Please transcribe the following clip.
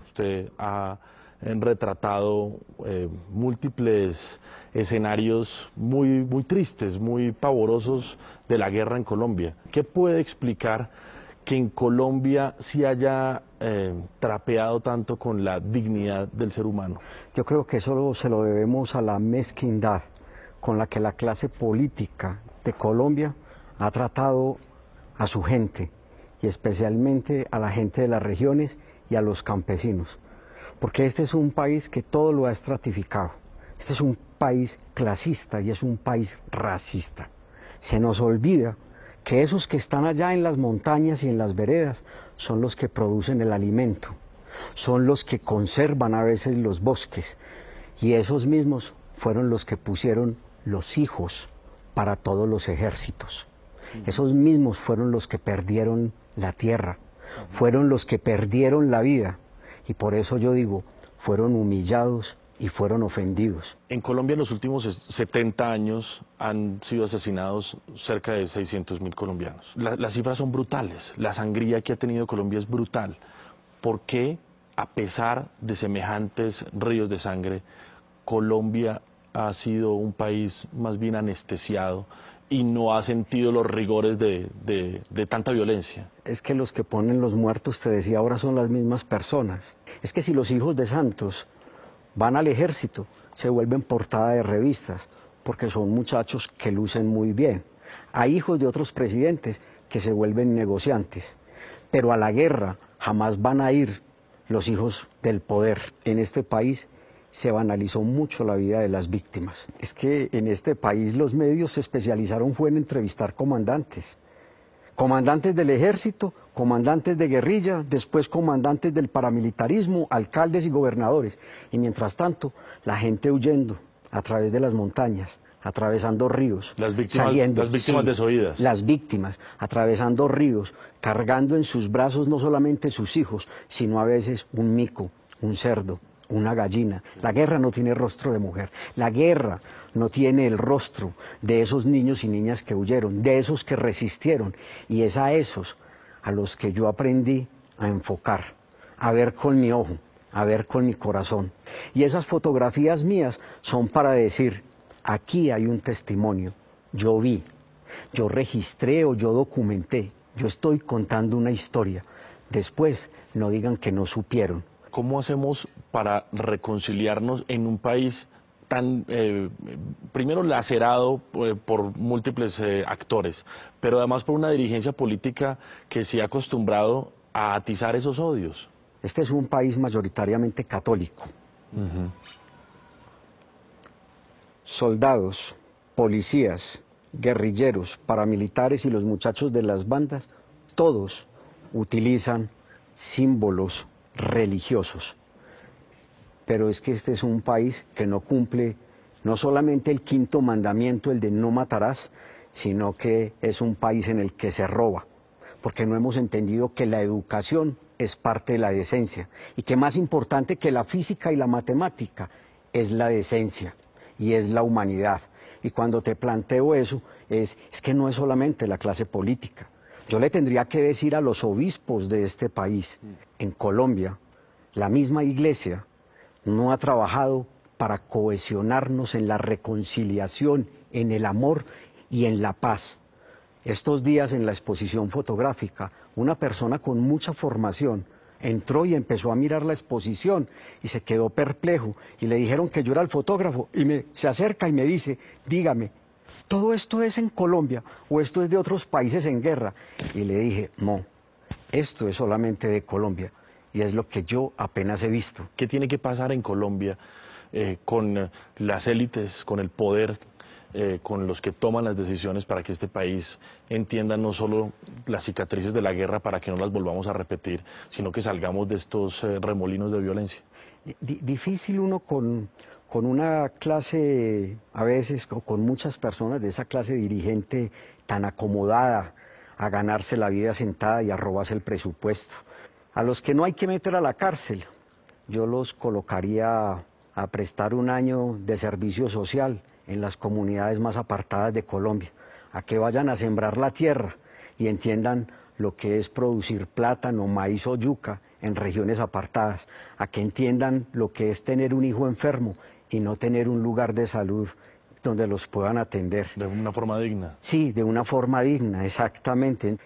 Usted ha retratado múltiples escenarios muy tristes, muy pavorosos de la guerra en Colombia. ¿Qué puede explicar que en Colombia sí haya trapeado tanto con la dignidad del ser humano? Yo creo que eso se lo debemos a la mezquindad con la que la clase política de Colombia ha tratado a su gente, y especialmente a la gente de las regiones y a los campesinos. Porque este es un país que todo lo ha estratificado. Este es un país clasista y es un país racista. Se nos olvida que esos que están allá en las montañas y en las veredas son los que producen el alimento, son los que conservan a veces los bosques, y esos mismos fueron los que pusieron los hijos para todos los ejércitos. Esos mismos fueron los que perdieron la tierra, fueron los que perdieron la vida, y por eso yo digo, fueron humillados y fueron ofendidos. En Colombia en los últimos 70 años han sido asesinados cerca de 600.000 colombianos. Las cifras son brutales, la sangría que ha tenido Colombia es brutal. ¿Por qué, a pesar de semejantes ríos de sangre, Colombia ha sido un país más bien anestesiado y no ha sentido los rigores de tanta violencia? Es que los que ponen los muertos, te decía, ahora son las mismas personas. Es que si los hijos de santos van al ejército, se vuelven portada de revistas, porque son muchachos que lucen muy bien. Hay hijos de otros presidentes que se vuelven negociantes, pero a la guerra jamás van a ir los hijos del poder. En este país se banalizó mucho la vida de las víctimas. Es que en este país los medios se especializaron fue en entrevistar comandantes. Comandantes del ejército, comandantes de guerrilla, después comandantes del paramilitarismo, alcaldes y gobernadores. Y mientras tanto, la gente huyendo a través de las montañas, atravesando ríos, Las víctimas sí, desoídas. Las víctimas, atravesando ríos, cargando en sus brazos no solamente sus hijos, sino a veces un mico, un cerdo, una gallina. La guerra no tiene rostro de mujer. La guerra no tiene el rostro de esos niños y niñas que huyeron, de esos que resistieron. Y es a esos a los que yo aprendí a enfocar, a ver con mi ojo, a ver con mi corazón. Y esas fotografías mías son para decir, aquí hay un testimonio, yo vi, yo registré o yo documenté, yo estoy contando una historia. Después no digan que no supieron. ¿Cómo hacemos para reconciliarnos en un país tan, primero, lacerado por múltiples actores, pero además por una dirigencia política que se ha acostumbrado a atizar esos odios? Este es un país mayoritariamente católico. Soldados, policías, guerrilleros, paramilitares y los muchachos de las bandas, todos utilizan símbolos religiosos. Pero es que este es un país que no cumple no solamente el quinto mandamiento, el de no matarás, sino que es un país en el que se roba, porque no hemos entendido que la educación es parte de la decencia, y que más importante que la física y la matemática es la decencia y es la humanidad. Y cuando te planteo eso, es que no es solamente la clase política. Yo le tendría que decir a los obispos de este país, en Colombia, la misma iglesia no ha trabajado para cohesionarnos en la reconciliación, en el amor y en la paz. Estos días en la exposición fotográfica, una persona con mucha formación entró y empezó a mirar la exposición y se quedó perplejo, y le dijeron que yo era el fotógrafo, y se acerca y me dice, dígame, ¿todo esto es en Colombia o esto es de otros países en guerra? Y le dije, no, esto es solamente de Colombia, y es lo que yo apenas he visto. ¿Qué tiene que pasar en Colombia con las élites, con el poder, con los que toman las decisiones para que este país entienda no solo las cicatrices de la guerra para que no las volvamos a repetir, sino que salgamos de estos remolinos de violencia? Difícil uno con una clase, a veces, o con muchas personas de esa clase dirigente tan acomodada a ganarse la vida sentada y a robarse el presupuesto. A los que no hay que meter a la cárcel, yo los colocaría a prestar un año de servicio social en las comunidades más apartadas de Colombia, a que vayan a sembrar la tierra y entiendan lo que es producir plátano, maíz o yuca en regiones apartadas, a que entiendan lo que es tener un hijo enfermo y no tener un lugar de salud donde los puedan atender. De una forma digna. Sí, de una forma digna, exactamente.